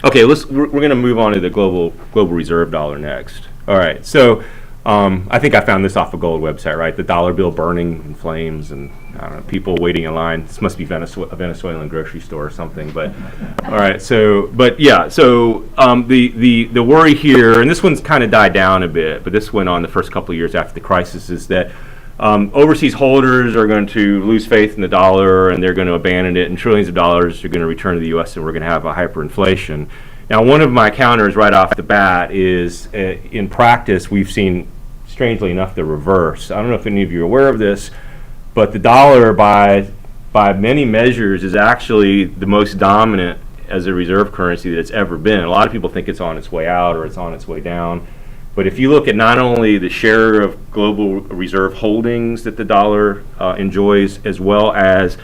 Okay, we're going to move on to the global reserve dollar next. All right, so I think I found this off a gold website, right? The dollar bill burning in flames, and I don't know, people waiting in line. This must be a Venezuelan grocery store or something. But all right, so the worry here, and this one's kind of died down a bit, but this went on the first couple of years after the crisis, is that overseas holders are going to lose faith in the dollar, and they're going to abandon it, and trillions of dollars are going to return to the U.S., and we're going to have a hyperinflation. Now, one of my counters right off the bat is, in practice, we've seen, strangely enough, the reverse. I don't know if any of you are aware of this, but the dollar, by many measures, is actually the most dominant as a reserve currency that it's ever been. A lot of people think it's on its way out or it's on its way down. But if you look at not only the share of global reserve holdings that the dollar enjoys, as well as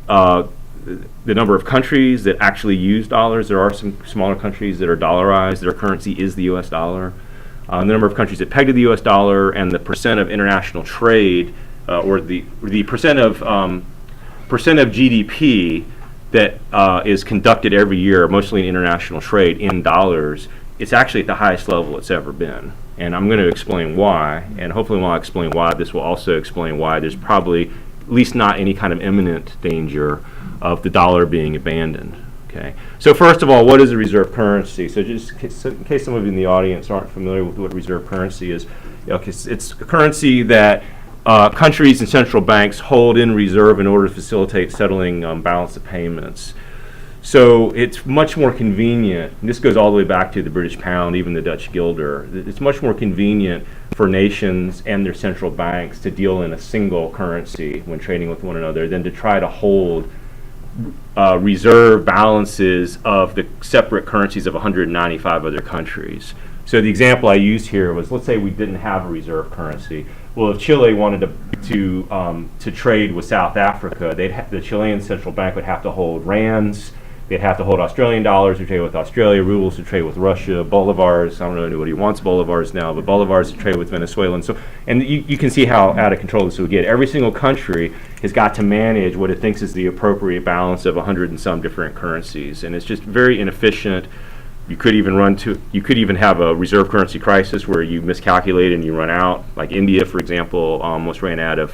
the number of countries that actually use dollars, there are some smaller countries that are dollarized, their currency is the US dollar. The number of countries that peg to the US dollar, and the percent of international trade, or the percent of GDP that is conducted every year, mostly in international trade, in dollars, it's actually at the highest level it's ever been. And I'm going to explain why, and hopefully when I explain why, this will also explain why there's probably at least not any kind of imminent danger of the dollar being abandoned. Okay. So first of all, what is a reserve currency? So just in case some of you in the audience aren't familiar with what reserve currency is, okay, it's a currency that countries and central banks hold in reserve in order to facilitate settling balance of payments. So it's much more convenient, and this goes all the way back to the British pound, even the Dutch guilder. It's much more convenient for nations and their central banks to deal in a single currency when trading with one another than to try to hold reserve balances of the separate currencies of 195 other countries. So the example I used here was, let's say we didn't have a reserve currency. Well, if Chile wanted to trade with South Africa, the Chilean central bank would have to hold rands. They'd have to hold Australian dollars to trade with Australia, rubles to trade with Russia, bolivars. I don't know anybody wants bolivars now, but bolivars to trade with Venezuela. And you can see how out of control this would get. Every single country has got to manage what it thinks is the appropriate balance of 100 and some different currencies, and it's just very inefficient. You could even have a reserve currency crisis where you miscalculate and you run out. Like India, for example, almost ran out of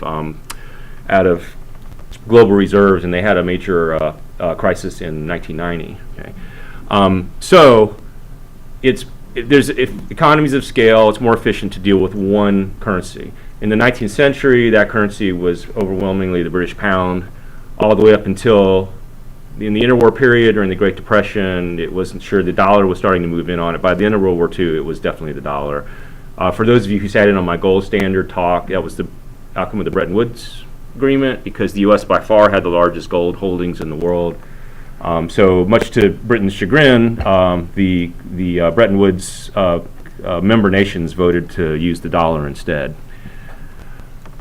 global reserves, and they had a major crisis in 1990. Okay, so there's economies of scale. It's more efficient to deal with one currency. In the 19th century, that currency was overwhelmingly the British pound, all the way up until in the interwar period during the Great Depression. It wasn't sure. The dollar was starting to move in on it. By the end of World War II, it was definitely the dollar. For those of you who sat in on my gold standard talk, that was the outcome of the Bretton Woods Agreement, because the U.S. by far had the largest gold holdings in the world. So much to Britain's chagrin, the Bretton Woods member nations voted to use the dollar instead.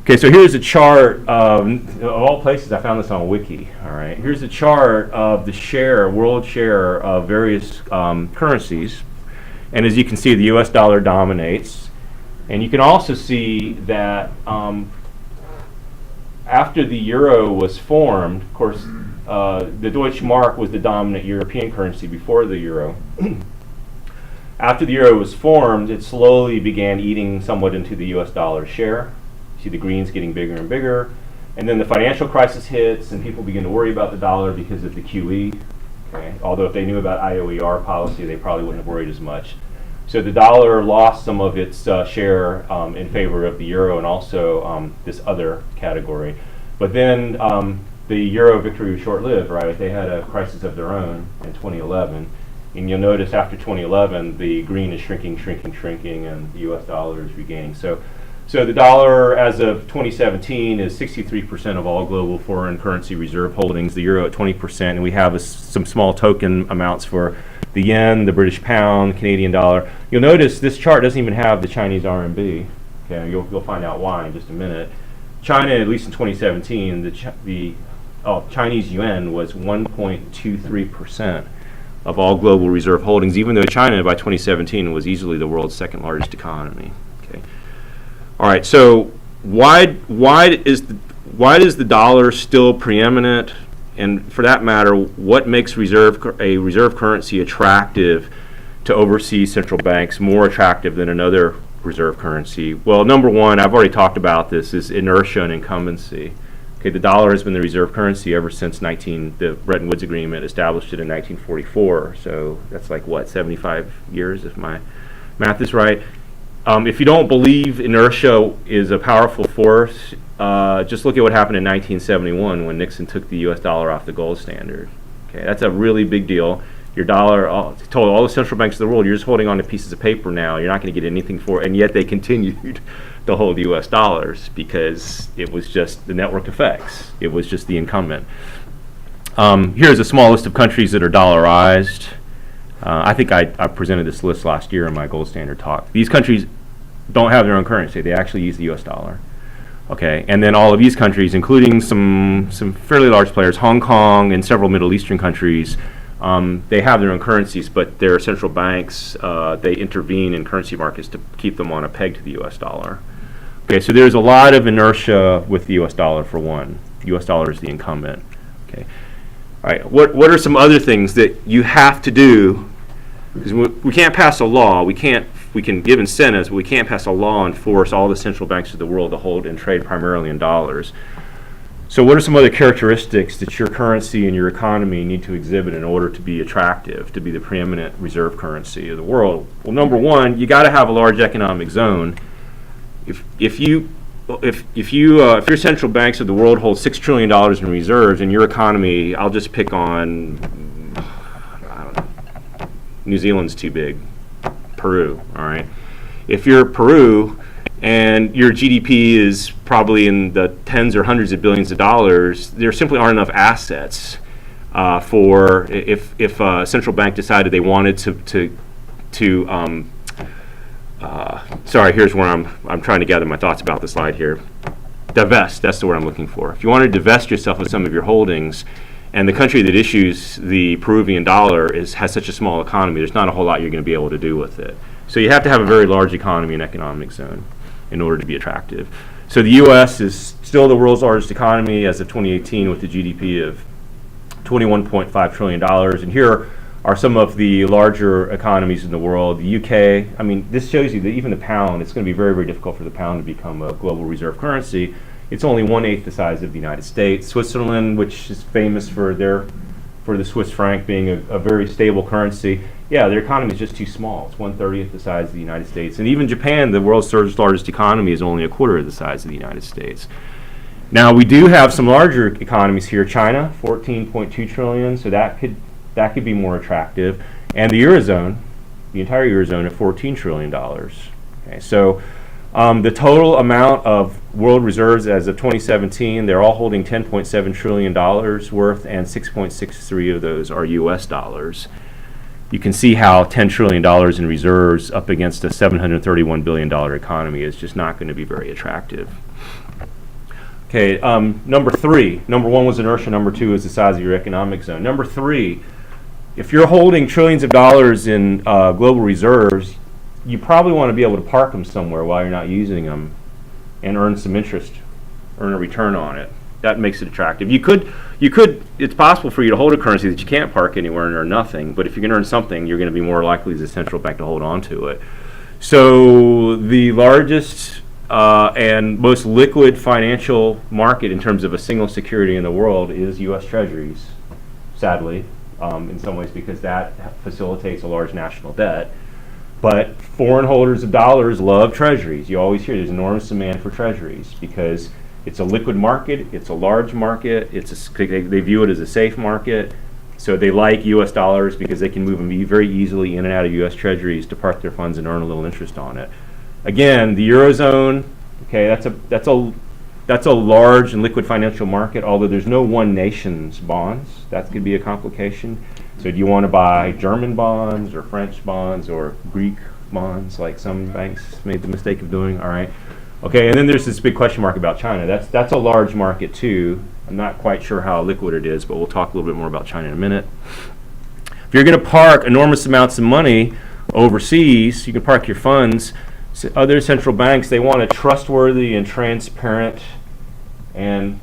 Okay, so here's a chart of all places. I found this on Wiki. All right, here's a chart of the world share of various currencies, and as you can see, the U.S. dollar dominates, and you can also see that after the euro was formed, of course, the Deutsche Mark was the dominant European currency before the euro. After the euro was formed, it slowly began eating somewhat into the U.S. dollar share. See the greens getting bigger and bigger. And then the financial crisis hits, and people begin to worry about the dollar because of the QE. Okay? Although if they knew about IOER policy, they probably wouldn't have worried as much. So the dollar lost some of its share in favor of the euro and also this other category. But then the euro victory was short-lived, right? They had a crisis of their own in 2011. And you'll notice after 2011, the green is shrinking, and the US dollar is regaining. So the dollar, as of 2017, is 63% of all global foreign currency reserve holdings, the euro at 20%, and we have some small token amounts for the yen, the British pound, Canadian dollar. You'll notice this chart doesn't even have the Chinese RMB. Okay, you'll find out why in just a minute. China, at least in 2017, the Chinese yuan was 1.23% of all global reserve holdings, even though China by 2017 was easily the world's second largest economy. Okay. All right, so why is the dollar still preeminent and for that matter, what makes a reserve currency attractive to overseas central banks, more attractive than another reserve currency? Well, number one, I've already talked about this, is inertia and incumbency. Okay, the dollar has been the reserve currency ever since the Bretton Woods Agreement established it in 1944. So that's like, what, 75 years if my math is right. If you don't believe inertia is a powerful force, just look at what happened in 1971 when Nixon took the U.S. dollar off the gold standard. Okay, that's a really big deal. Your dollar, told all the central banks of the world, you're just holding on to pieces of paper now. You're not going to get anything for it, and yet they continued to hold U.S. dollars because it was just the network effects. It was just the incumbent. Here's a small list of countries that are dollarized. I think I presented this list last year in my gold standard talk. These countries don't have their own currency. They actually use the U.S. dollar. Okay, and then all of these countries, including some fairly large players, Hong Kong and several Middle Eastern countries, they have their own currencies, but their central banks, they intervene in currency markets to keep them on a peg to the U.S. dollar. Okay, so there's a lot of inertia with the U.S. dollar for one. U.S. dollar is the incumbent. Okay, all right. What are some other things that you have to do? Because we can't pass a law. We can give incentives, but we can't pass a law and force all the central banks of the world to hold and trade primarily in dollars. So what are some other characteristics that your currency and your economy need to exhibit in order to be attractive, to be the preeminent reserve currency of the world? Well, number one, you got to have a large economic zone. If your central banks of the world hold $6 trillion in reserves, and your economy, I'll just pick on, I don't know, New Zealand's too big, Peru, all right? If you're Peru and your GDP is probably in the tens or hundreds of billions of dollars, there simply aren't enough assets for if a central bank decided they wanted sorry, here's where I'm trying to gather my thoughts about the slide here. Divest, that's the word I'm looking for. If you want to divest yourself of some of your holdings, and the country that issues the Peruvian dollar has such a small economy, there's not a whole lot you're going to be able to do with it. So you have to have a very large economy and economic zone in order to be attractive. So the U.S. is still the world's largest economy as of 2018 with a GDP of $21.5 trillion. And here are some of the larger economies in the world. The UK, I mean, this shows you that even the pound, it's going to be very, very difficult for the pound to become a global reserve currency. It's only 1/8 the size of the United States. Switzerland, which is famous for the Swiss franc being a very stable currency, yeah, their economy is just too small. It's 1/30 the size of the United States. And even Japan, the world's third largest economy, is only 1/4 of the size of the United States. Now, we do have some larger economies here. China, 14.2 trillion, so that could be more attractive. And the Eurozone, the entire Eurozone, at $14 trillion. Okay, so the total amount of world reserves as of 2017, they're all holding $10.7 trillion worth, and 6.63 of those are U.S. dollars. You can see how $10 trillion in reserves up against a $731 billion economy is just not going to be very attractive. Okay, number three. Number one was inertia. Number two is the size of your economic zone. Number three, if you're holding trillions of dollars in global reserves, you probably want to be able to park them somewhere while you're not using them and earn some interest, earn a return on it. That makes it attractive. You could, it's possible for you to hold a currency that you can't park anywhere and earn nothing, but if you can earn something, you're going to be more likely as a central bank to hold on to it. So the largest and most liquid financial market in terms of a single security in the world is U.S. Treasuries, sadly, in some ways, because that facilitates a large national debt. But foreign holders of dollars love treasuries. You always hear there's enormous demand for treasuries because it's a liquid market, it's a large market, they view it as a safe market. So they like U.S. dollars because they can move them very easily in and out of U.S. treasuries to park their funds and earn a little interest on it. Again, the Eurozone, okay, that's a large and liquid financial market, although there's no one nation's bonds. That could be a complication. So do you want to buy German bonds or French bonds or Greek bonds like some banks made the mistake of doing? All right. Okay, and then there's this big question mark about China. That's a large market too. I'm not quite sure how liquid it is, but we'll talk a little bit more about China in a minute. If you're going to park enormous amounts of money overseas, you can park your funds. So other central banks, they want a trustworthy and transparent and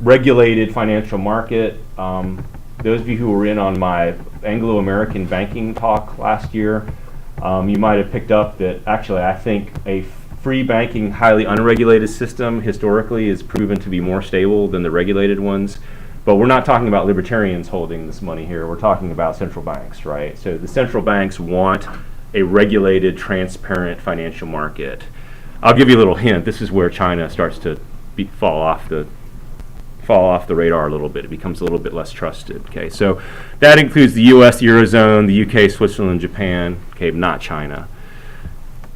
regulated financial market. Those of you who were in on my Anglo-American banking talk last year, you might have picked up that actually I think a free banking, highly unregulated system historically is proven to be more stable than the regulated ones. But we're not talking about libertarians holding this money here. We're talking about central banks, right? So the central banks want a regulated, transparent financial market. I'll give you a little hint. This is where China starts to fall off the radar a little bit. It becomes a little bit less trusted. Okay, so that includes the U.S., the Eurozone, the U.K., Switzerland, Japan. Okay, not China.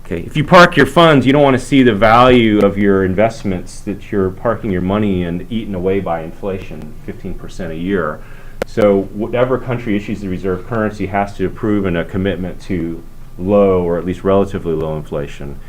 Okay, if you park your funds, you don't want to see the value of your investments that you're parking your money in eaten away by inflation, 15% a year. So whatever country issues the reserve currency has to prove a commitment to low or at least relatively low inflation.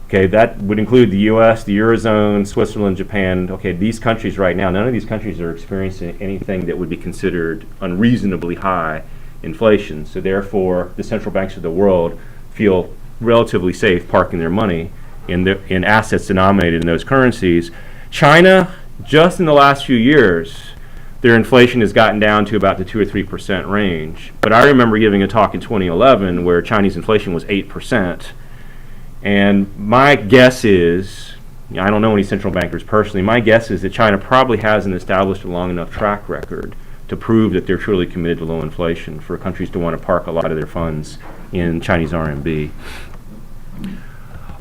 Okay, that would include the U.S., the Eurozone, Switzerland, Japan. Okay, these countries right now, none of these countries are experiencing anything that would be considered unreasonably high inflation. So therefore, the central banks of the world feel relatively safe parking their money in assets denominated in those currencies. China, just in the last few years, their inflation has gotten down to about the 2 or 3% range. But I remember giving a talk in 2011 where Chinese inflation was 8%. And my guess is, I don't know any central bankers personally, my guess is that China probably hasn't established a long enough track record to prove that they're truly committed to low inflation for countries to want to park a lot of their funds in Chinese RMB.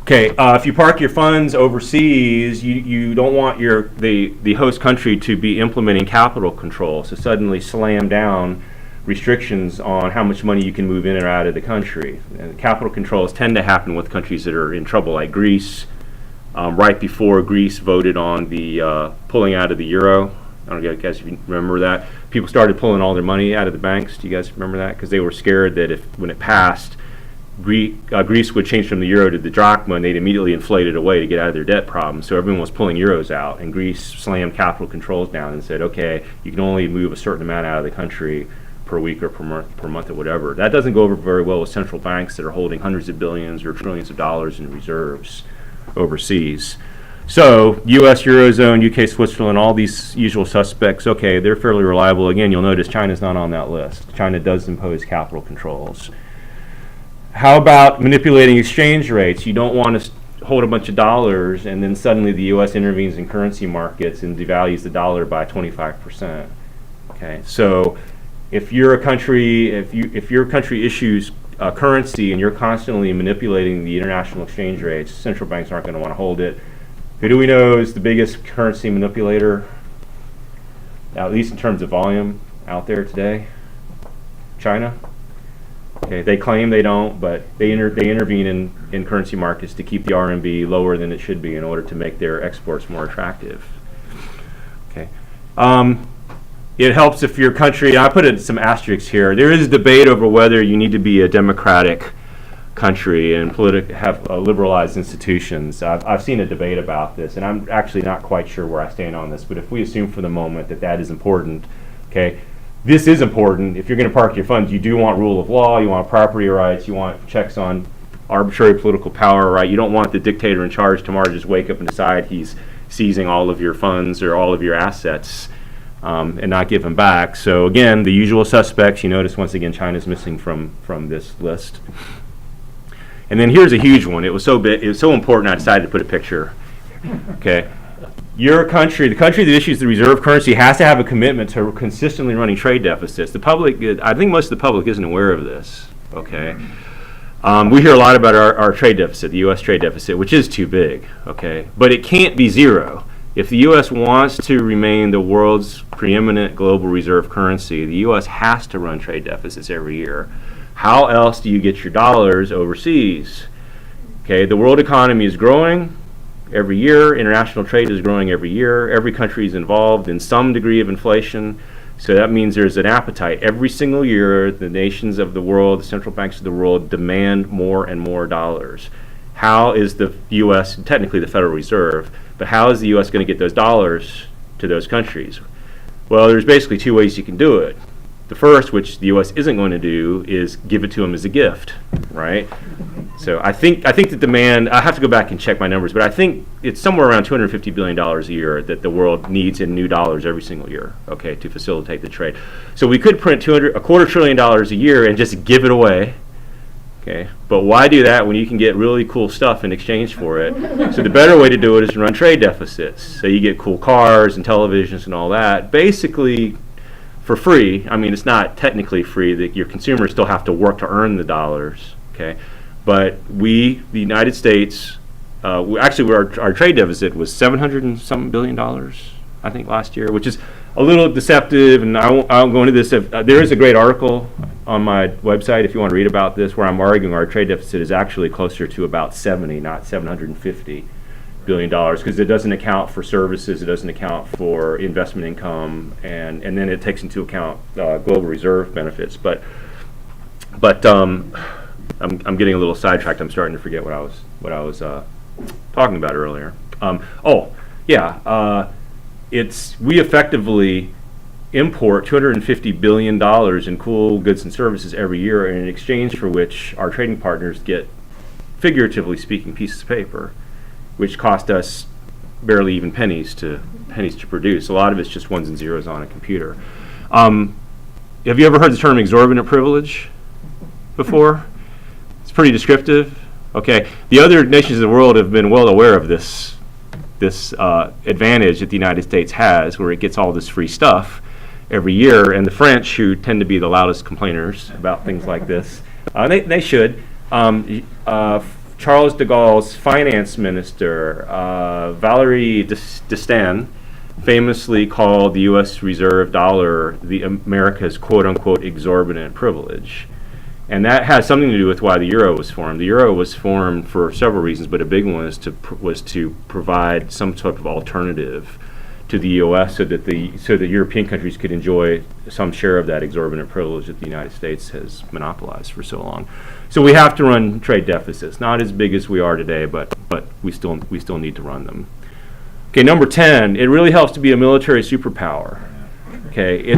Okay, if you park your funds overseas, you don't want the host country to be implementing capital control, so suddenly slam down restrictions on how much money you can move in or out of the country. And capital controls tend to happen with countries that are in trouble, like Greece. Right before Greece voted on the pulling out of the euro, I don't know if you guys remember that. People started pulling all their money out of the banks. Do you guys remember that? Because they were scared that when it passed, Greece would change from the euro to the drachma, and they'd immediately inflate it away to get out of their debt problem. So everyone was pulling euros out, and Greece slammed capital controls down and said, okay, you can only move a certain amount out of the country per week or per month or whatever. That doesn't go over very well with central banks that are holding hundreds of billions or trillions of dollars in reserves overseas. So U.S., Eurozone, U.K., Switzerland, all these usual suspects, okay, they're fairly reliable. Again, you'll notice China's not on that list. China does impose capital controls. How about manipulating exchange rates? You don't want to hold a bunch of dollars and then suddenly the U.S. intervenes in currency markets and devalues the dollar by 25%. Okay, so if you're a country, if your country issues currency and you're constantly manipulating the international exchange rates, central banks aren't going to want to hold it. Who do we know is the biggest currency manipulator, at least in terms of volume, out there today? China. Okay, they claim they don't, but they intervene in currency markets to keep the RMB lower than it should be in order to make their exports more attractive. Okay. It helps if your country, I put some asterisks here, there is a debate over whether you need to be a democratic country and have liberalized institutions. I've seen a debate about this, and I'm actually not quite sure where I stand on this, but if we assume for the moment that that is important, okay, this is important. If you're going to park your funds, you do want rule of law, you want property rights, you want checks on arbitrary political power, right? You don't want the dictator in charge tomorrow to just wake up and decide he's seizing all of your funds or all of your assets and not give them back. So again, the usual suspects, you notice once again China's missing from this list. And then here's a huge one. It was so big, it was so important I decided to put a picture. Okay. Your country, the country that issues the reserve currency, has to have a commitment to consistently running trade deficits. The public, I think most of the public isn't aware of this. Okay. We hear a lot about our trade deficit, the U.S. trade deficit, which is too big. Okay. But it can't be zero. If the U.S. wants to remain the world's preeminent global reserve currency, the U.S. has to run trade deficits every year. How else do you get your dollars overseas? Okay, the world economy is growing every year. International trade is growing every year. Every country is involved in some degree of inflation. So that means there's an appetite. Every single year, the nations of the world, the central banks of the world, demand more and more dollars. How is the U.S., technically the Federal Reserve, but how is the U.S. going to get those dollars to those countries? Well, there's basically two ways you can do it. The first, which the U.S. isn't going to do, is give it to them as a gift, right? So I think the demand, I have to go back and check my numbers, but I think it's somewhere around $250 billion a year that the world needs in new dollars every single year, okay, to facilitate the trade. So we could print a quarter trillion dollars a year and just give it away, okay? But why do that when you can get really cool stuff in exchange for it? So the better way to do it is to run trade deficits. So you get cool cars and televisions and all that, basically for free. I mean, it's not technically free. Your consumers still have to work to earn the dollars, okay? But the United States, our trade deficit was $700 and something billion, I think, last year, which is a little deceptive, and I won't go into this. There is a great article on my website if you want to read about this, where I'm arguing our trade deficit is actually closer to about 70, not $750 billion, because it doesn't account for services, it doesn't account for investment income, and then it takes into account global reserve benefits. But I'm getting a little sidetracked. I'm starting to forget what I was talking about earlier. We effectively import $250 billion in cool goods and services every year, in exchange for which our trading partners get, figuratively speaking, pieces of paper, which cost us barely even pennies to produce. A lot of it's just ones and zeros on a computer. Have you ever heard the term exorbitant privilege before? It's pretty descriptive. Okay, the other nations of the world have been well aware of this advantage that the United States has, where it gets all this free stuff every year. And the French, who tend to be the loudest complainers about things like this, they should. Charles de Gaulle's finance minister, Valéry Destin, famously called the U.S. reserve dollar the America's quote-unquote exorbitant privilege. And that has something to do with why the euro was formed. The euro was formed for several reasons, but a big one was to provide some sort of alternative to the U.S. so that European countries could enjoy some share of that exorbitant privilege that the United States has monopolized for so long. So we have to run trade deficits, not as big as we are today, but we still need to run them. Okay, number 10, it really helps to be a military superpower. Okay,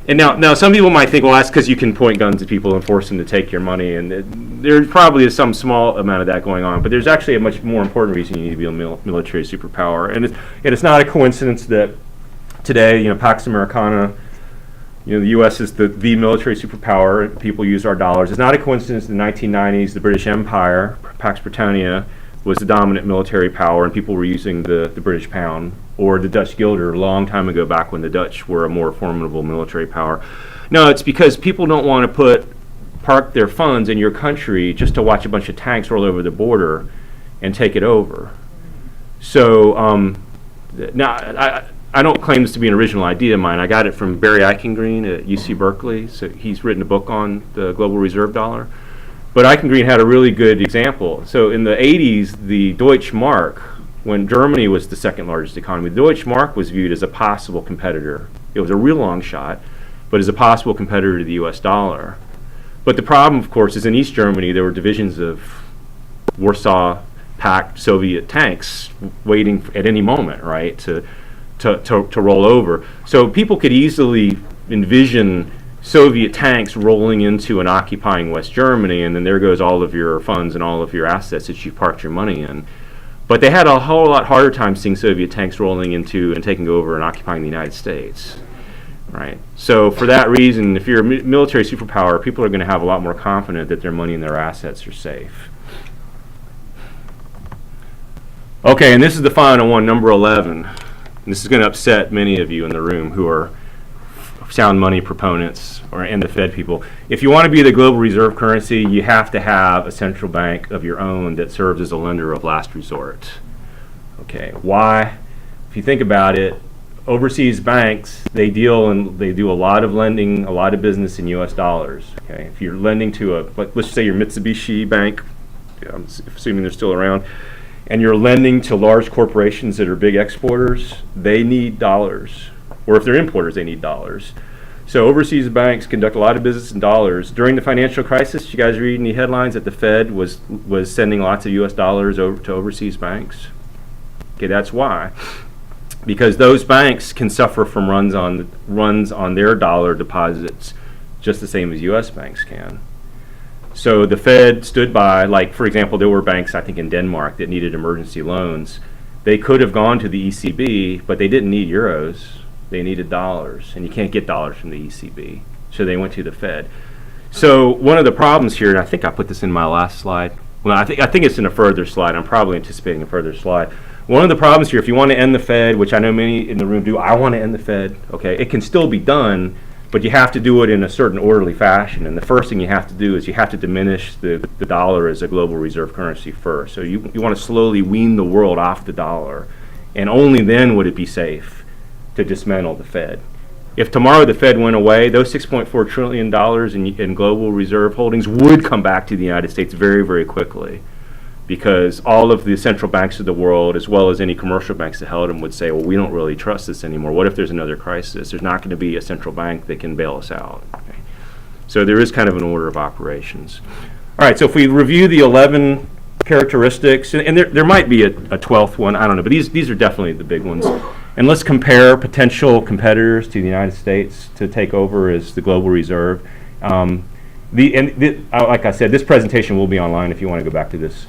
and now some people might think, well, that's because you can point guns at people and force them to take your money, and there probably is some small amount of that going on, but there's actually a much more important reason you need to be a military superpower, and it's not a coincidence that today, Pax Americana, the U.S. is the military superpower. People use our dollars. It's not a coincidence in the 1990s, the British Empire, Pax Britannia, was the dominant military power, and people were using the British pound, or the Dutch guilder a long time ago, back when the Dutch were a more formidable military power. No, it's because people don't want to park their funds in your country just to watch a bunch of tanks roll over the border and take it over. So now, I don't claim this to be an original idea of mine. I got it from Barry Eichengreen at UC Berkeley. So he's written a book on the global reserve dollar. But Eichengreen had a really good example. So in the 80s, the Deutsche Mark, when Germany was the second largest economy, the Deutsche Mark was viewed as a possible competitor. It was a real long shot, but as a possible competitor to the US dollar. But the problem, of course, is in East Germany, there were divisions of Warsaw Pact Soviet tanks waiting at any moment, right, to roll over. So people could easily envision Soviet tanks rolling into and occupying West Germany, and then there goes all of your funds and all of your assets that you parked your money in. But they had a whole lot harder time seeing Soviet tanks rolling into and taking over and occupying the United States, right? So for that reason, if you're a military superpower, people are going to have a lot more confidence that their money and their assets are safe. Okay, and this is the final one, number 11. And this is going to upset many of you in the room who are sound money proponents and the Fed people. If you want to be the global reserve currency, you have to have a central bank of your own that serves as a lender of last resort. Okay, why? If you think about it, overseas banks, they do a lot of lending, a lot of business in US dollars. Okay, if you're lending to let's say your Mitsubishi Bank, I'm assuming they're still around, and you're lending to large corporations that are big exporters, they need dollars. Or if they're importers, they need dollars. So overseas banks conduct a lot of business in dollars. During the financial crisis, you guys read any headlines that the Fed was sending lots of US dollars over to overseas banks? Okay, that's why. because those banks can suffer from runs on their dollar deposits just the same as U.S. banks can. So the Fed stood by, like, for example, there were banks, I think, in Denmark that needed emergency loans. They could have gone to the ECB, but they didn't need euros. They needed dollars, and you can't get dollars from the ECB. So they went to the Fed. So one of the problems here, and I think I put this in my last slide. Well, I think it's in a further slide. I'm probably anticipating a further slide. One of the problems here, if you want to end the Fed, which I know many in the room do, I want to end the Fed, okay, it can still be done, but you have to do it in a certain orderly fashion. And the first thing you have to do is you have to diminish the dollar as a global reserve currency first. So you want to slowly wean the world off the dollar, and only then would it be safe to dismantle the Fed. If tomorrow the Fed went away, those $6.4 trillion in global reserve holdings would come back to the United States very, very quickly, because all of the central banks of the world, as well as any commercial banks that held them, would say, well, we don't really trust this anymore. What if there's another crisis? There's not going to be a central bank that can bail us out. Okay. So there is kind of an order of operations. All right, so if we review the 11 characteristics, and there might be a 12th one, I don't know, but these are definitely the big ones. And let's compare potential competitors to the United States to take over as the global reserve. Like I said, this presentation will be online if you want to go back to this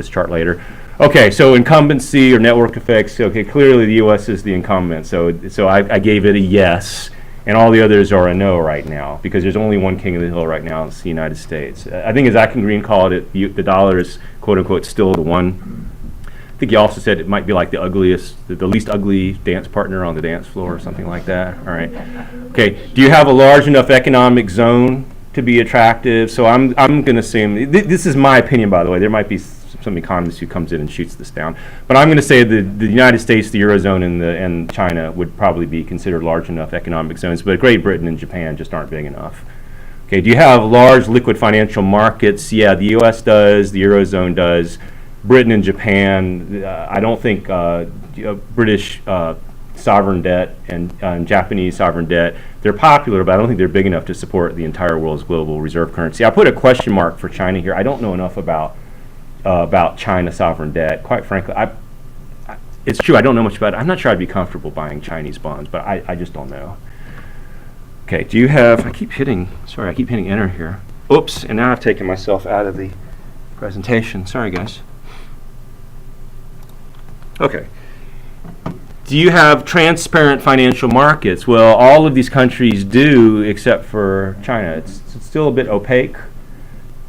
chart later. Okay, so incumbency or network effects. Okay, clearly the U.S. is the incumbent, so I gave it a yes, and all the others are a no right now, because there's only one king of the hill right now. It's the United States. I think, as Akin Green called it, the dollar is, quote unquote, still the one. I think he also said it might be like the least ugly dance partner on the dance floor or something like that. All right. Okay. Do you have a large enough economic zone to be attractive? So I'm going to assume, this is my opinion, by the way. There might be some economist who comes in and shoots this down, but I'm going to say the United States, the Eurozone, and China would probably be considered large enough economic zones, but Great Britain and Japan just aren't big enough. Okay. Do you have large liquid financial markets? Yeah, the U.S. does. The Eurozone does. Britain and Japan, I don't think British sovereign debt and Japanese sovereign debt, they're popular, but I don't think they're big enough to support the entire world's global reserve currency. I put a question mark for China here. I don't know enough about China sovereign debt. Quite frankly, it's true, I don't know much about it. I'm not sure I'd be comfortable buying Chinese bonds, but I just don't know. Okay, do you have, I keep hitting enter here. Oops, and now I've taken myself out of the presentation. Sorry, guys. Okay. Do you have transparent financial markets? Well, all of these countries do, except for China. It's still a bit opaque.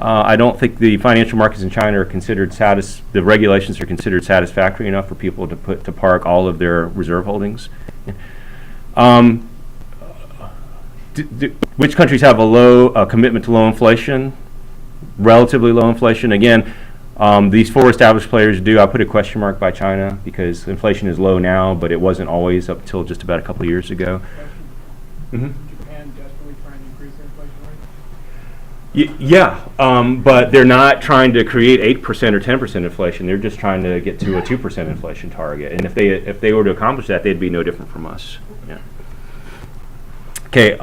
I don't think the financial markets in China are considered the regulations are considered satisfactory enough for people to park all of their reserve holdings. Which countries have a low commitment to low inflation? Relatively low inflation. Again, these four established players do. I put a question mark by China because inflation is low now, but it wasn't always up until just about a couple of years ago. Japan desperately trying to increase their inflation rate? Yeah, but they're not trying to create 8% or 10% inflation. They're just trying to get to a 2% inflation target. And if they were to accomplish that, they'd be no different from us. Yeah. Okay,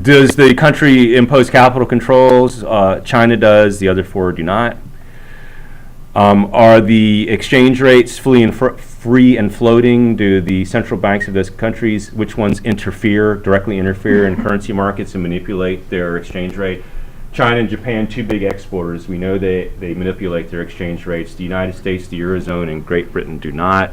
does the country impose capital controls? China does, the other four do not. Are the exchange rates free and floating? Do the central banks of those countries, which ones directly interfere in currency markets and manipulate their exchange rate? China and Japan, two big exporters. We know they manipulate their exchange rates. The United States, the Eurozone, and Great Britain do not.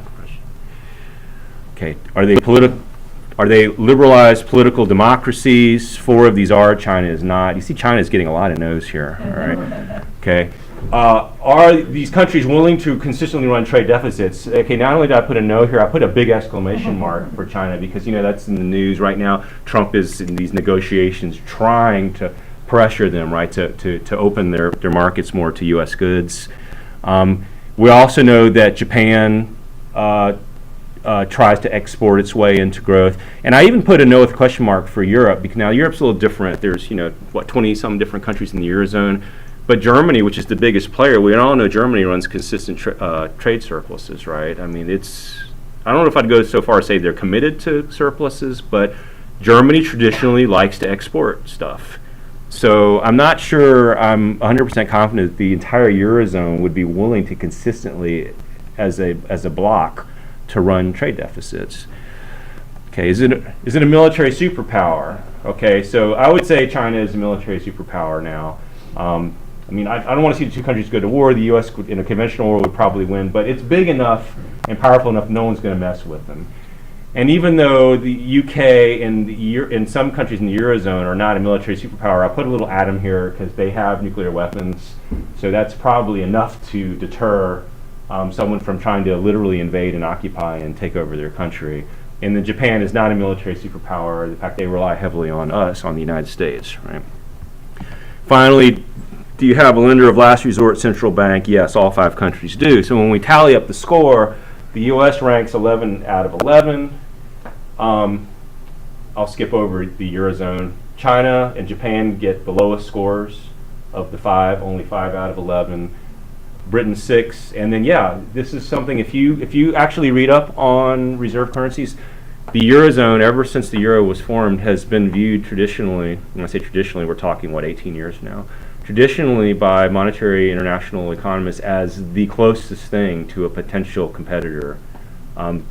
Okay, are they liberalized political democracies? Four of these are. China is not. You see, China is getting a lot of no's here. All right. Okay. Are these countries willing to consistently run trade deficits? Okay, not only did I put a no here, I put a big exclamation mark for China because, that's in the news right now. Trump is in these negotiations trying to pressure them, right, to open their markets more to U.S. goods. We also know that Japan tries to export its way into growth. And I even put a no with question mark for Europe because now Europe's a little different. There's, 20-some different countries in the Eurozone. But Germany, which is the biggest player, we all know Germany runs consistent trade surpluses, right? I mean, I don't know if I'd go so far as say they're committed to surpluses, but Germany traditionally likes to export stuff. So I'm not sure I'm 100% confident that the entire Eurozone would be willing to consistently, as a bloc, to run trade deficits. Okay, is it a military superpower? Okay, so I would say China is a military superpower now. I mean, I don't want to see the two countries go to war. The U.S. in a conventional war would probably win, but it's big enough and powerful enough no one's going to mess with them. And even though the UK and some countries in the Eurozone are not a military superpower, I'll put a little atom here because they have nuclear weapons. So that's probably enough to deter someone from trying to literally invade and occupy and take over their country. And then Japan is not a military superpower. In fact, they rely heavily on us, on the United States, right? Finally, do you have a lender of last resort central bank? Yes, all 5 countries do. So when we tally up the score, the U.S. ranks 11 out of 11. I'll skip over the Eurozone. China and Japan get the lowest scores of the 5, only 5 out of 11. Britain 6, and then this is something, if you actually read up on reserve currencies, the Eurozone, ever since the euro was formed, has been viewed traditionally, when I say traditionally, we're talking, 18 years now, traditionally by monetary international economists as the closest thing to a potential competitor.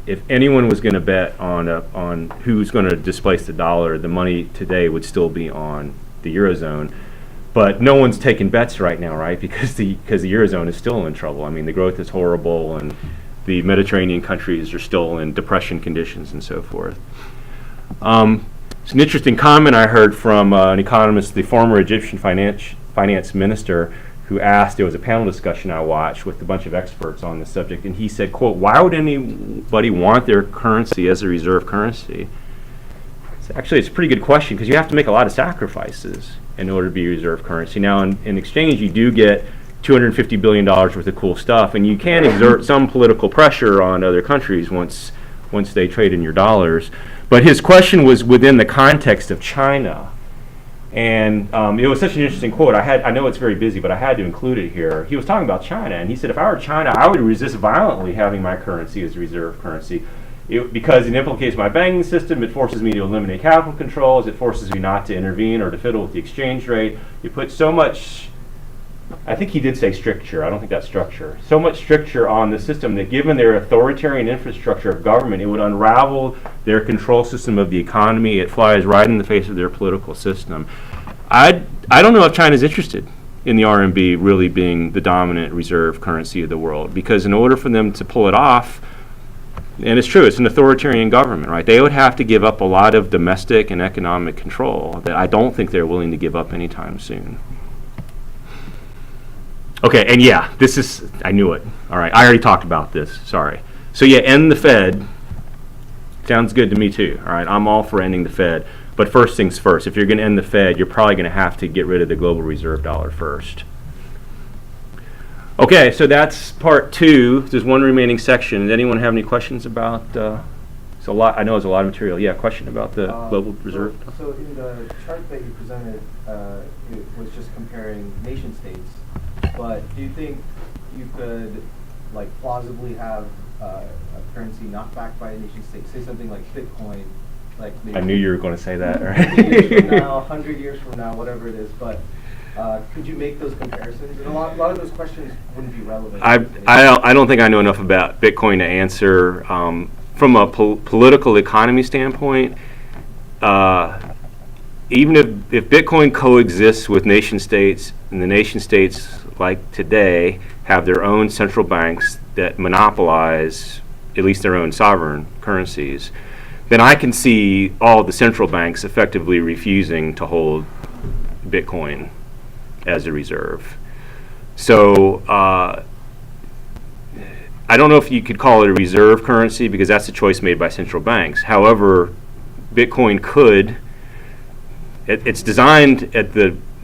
If anyone was going to bet on who's going to displace the dollar, the money today would still be on the Eurozone. But no one's taking bets right now, right? Because the Eurozone is still in trouble. I mean, the growth is horrible, and the Mediterranean countries are still in depression conditions and so forth. It's an interesting comment I heard from an economist, the former Egyptian finance minister, who asked, there was a panel discussion I watched with a bunch of experts on the subject, and he said, quote, "Why would anybody want their currency as a reserve currency?" Actually, it's a pretty good question because you have to make a lot of sacrifices in order to be reserve currency. Now, in exchange, you do get $250 billion worth of cool stuff, and you can exert some political pressure on other countries once they trade in your dollars. But his question was within the context of China. And it was such an interesting quote. I know it's very busy, but I had to include it here. He was talking about China, and he said, if I were China, I would resist violently having my currency as a reserve currency. Because it implicates my banking system, it forces me to eliminate capital controls, it forces me not to intervene or to fiddle with the exchange rate. You put so much, I think he did say stricture, I don't think that's structure, so much stricture on the system that given their authoritarian infrastructure of government, it would unravel their control system of the economy. It flies right in the face of their political system. I don't know if China's interested in the RMB really being the dominant reserve currency of the world, because in order for them to pull it off, and it's true, it's an authoritarian government, right? They would have to give up a lot of domestic and economic control that I don't think they're willing to give up anytime soon. Okay, and this is, I knew it. All right, I already talked about this, sorry. So end the Fed. Sounds good to me too, all right? I'm all for ending the Fed. But first things first, if you're going to end the Fed, you're probably going to have to get rid of the global reserve dollar first. Okay, so that's part 2. There's one remaining section. Does anyone have any questions about? It's a lot. I know it's a lot of material. Yeah, question about the global reserve. So in the chart that you presented, it was just comparing nation states. But do you think you could, plausibly have a currency not backed by a nation state? Say something like Bitcoin, maybe I knew you were going to say that. 50 years from now, 100 years from now, whatever it is, but. Could you make those comparisons? And a lot of those questions wouldn't be relevant. I don't think I know enough about Bitcoin to answer. From a political economy standpoint, even if Bitcoin coexists with nation states, and the nation states, like today, have their own central banks that monopolize at least their own sovereign currencies, then I can see all the central banks effectively refusing to hold Bitcoin as a reserve. So I don't know if you could call it a reserve currency because that's a choice made by central banks. However, Bitcoin could, it's designed at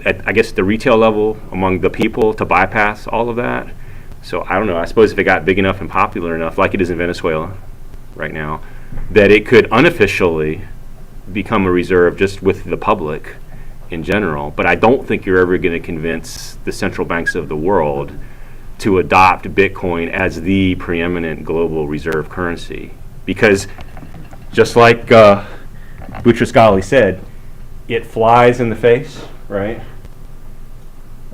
I guess the retail level among the people to bypass all of that. So I don't know, I suppose if it got big enough and popular enough, like it is in Venezuela right now, that it could unofficially become a reserve just with the public in general, but I don't think you're ever going to convince the central banks of the world to adopt Bitcoin as the preeminent global reserve currency. Because just like Boutros-Ghali said, it flies in the face, right?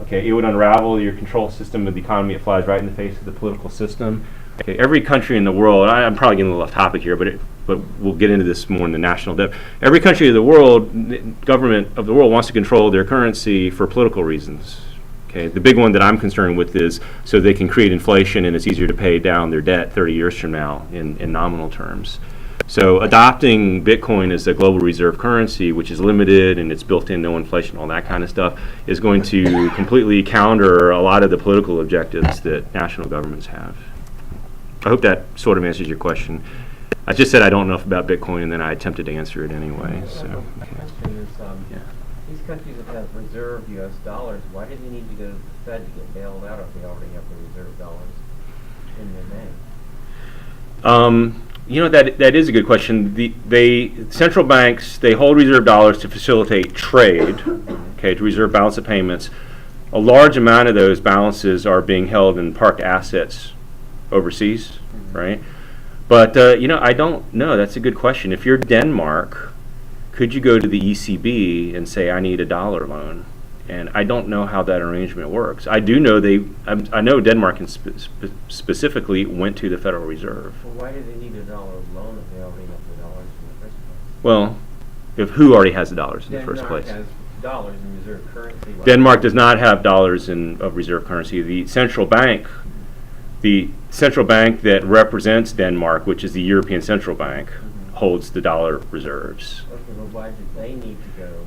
Okay, it would unravel your control system of the economy. It flies right in the face of the political system. Okay, every country in the world, I'm probably getting a little off topic here, but we'll get into this more in the national depth. Every country of the world, government of the world wants to control their currency for political reasons. Okay, the big one that I'm concerned with is so they can create inflation and it's easier to pay down their debt 30 years from now in nominal terms. So adopting Bitcoin as a global reserve currency, which is limited and it's built in no inflation, all that kind of stuff, is going to completely counter a lot of the political objectives that national governments have. I hope that sort of answers your question. I just said I don't know enough about Bitcoin, and then I attempted to answer it anyway. So, The question is, these countries that have reserve U.S. dollars, why do they need to go to the Fed to get bailed out if they already have the reserve dollars in their name? You know, that is a good question. Central banks, they hold reserve dollars to facilitate trade, okay, to reserve balance of payments. A large amount of those balances are being held in parked assets overseas, right? But, you know, I don't know. That's a good question. If you're Denmark, could you go to the ECB and say, I need a dollar loan? And I don't know how that arrangement works. I do know I know Denmark specifically went to the Federal Reserve. Well, why do they need a dollar loan if they already have the dollars in the first place? Well, if who already has the dollars in the first Denmark place? has dollars in reserve currency. Denmark does not have dollars of reserve currency. The central bank that represents Denmark, which is the European Central Bank, holds the dollar reserves. Okay, well, why did they need to go?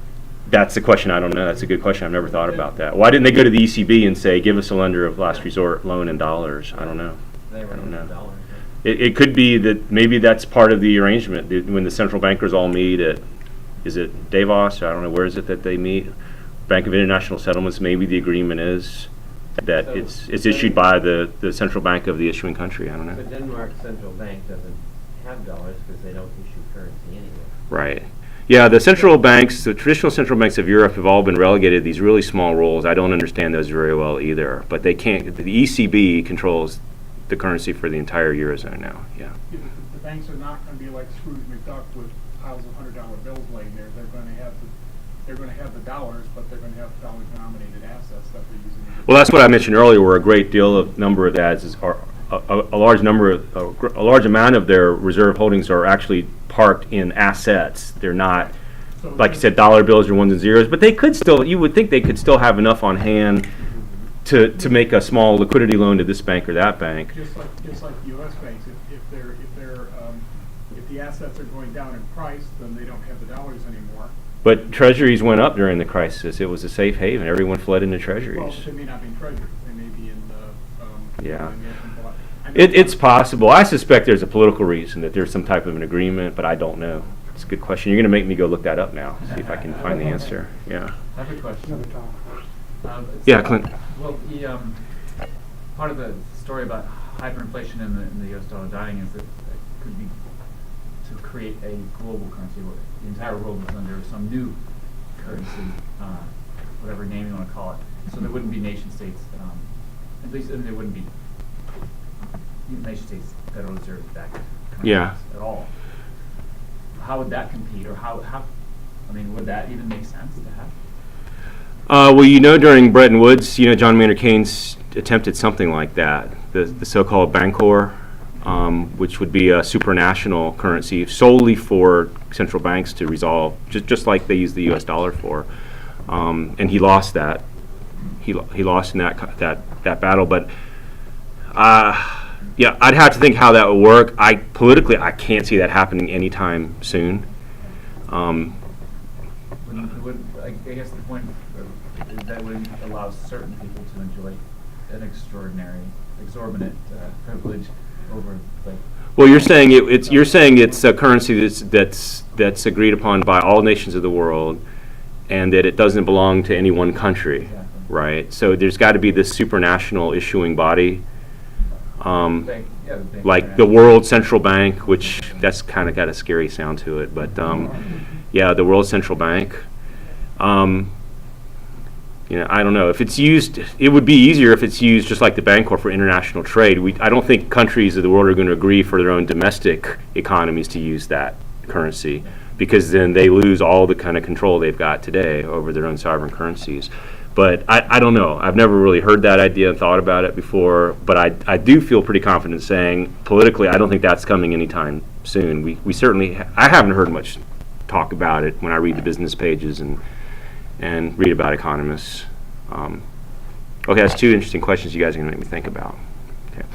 That's the question. I don't know. That's a good question. I've never thought about that. Why didn't they go to the ECB and say, give us a lender of last resort loan in dollars? I don't know. They were I don't know. dollars. It could be that maybe that's part of the arrangement. When the central bankers all meet at, is it Davos? I don't know. Where is it that they meet? Bank of International Settlements, maybe the agreement is that So it's issued by the central bank of the issuing country. I don't know. But Denmark's central bank doesn't have dollars because they don't issue currency anyway. Right. Yeah, the central banks, the traditional central banks of Europe have all been relegated to these really small roles. I don't understand those very well either. But they can't, the ECB controls the currency for the entire Eurozone now. Yeah. The banks are not going to be like Scrooge McDuck with piles of $100 bills laying there. They're going to have the dollars, but they're going to have dollar-denominated assets that they're using. Well, that's what I mentioned earlier, where a great deal of number of that are a large amount of their reserve holdings are actually parked in assets. They're not, So like you said, dollar bills or ones and zeros, but they could still, you would think they could still have enough on hand to make a small liquidity loan to this bank or that bank. just like U.S. banks, if the assets are going down in price, then they don't have the dollars anymore. But treasuries went up during the crisis. It was a safe haven. Everyone fled into Well, treasuries. they may not be in treasuries. They may be in the Yeah. I know It's possible. I suspect there's a political reason, that there's some type of an agreement, but I don't know. It's a good question. You're going to make me go look that up now, see if I can find the answer. Yeah. I have a question. Yeah, Clint. Well, part of the story about hyperinflation in the U.S. dollar dying is that it could be to create a global currency where the entire world is under some new currency, whatever name you want to call it. So there wouldn't be nation states, at least there wouldn't be nation states Federal Reserve backed Yeah. at all. How would that compete, or how I mean, would that even make sense to have? Well, you know, during Bretton Woods, you know, John Maynard Keynes attempted something like that, the so-called Bancor, which would be a supranational currency solely for central banks to resolve, just like they use the U.S. dollar for. And he lost that. He lost in that battle. But yeah, I'd have to think how that would work. Politically, I can't see that happening anytime soon. I guess the point is that would allow certain people to enjoy an exorbitant privilege over, like. Well, you're saying it's a currency that's agreed upon by all nations of the world, and that it doesn't belong to any one country, Exactly. right? So there's got to be this supranational issuing body, like the World Central Bank, which that's kind of got a scary sound to it, but yeah, the World Central Bank. You know, I don't know if it's used. It would be easier if it's used just like the Bancor for international trade. I don't think countries of the world are going to agree for their own domestic economies to use that currency, because then they lose all the kind of control they've got today over their own sovereign currencies. But I don't know. I've never really heard that idea and thought about it before. But I do feel pretty confident saying politically, I don't think that's coming anytime soon. We certainly, I haven't heard much talk about it when I read the business pages and read about economists. Okay, that's two interesting questions you guys are going to make me think about. Okay.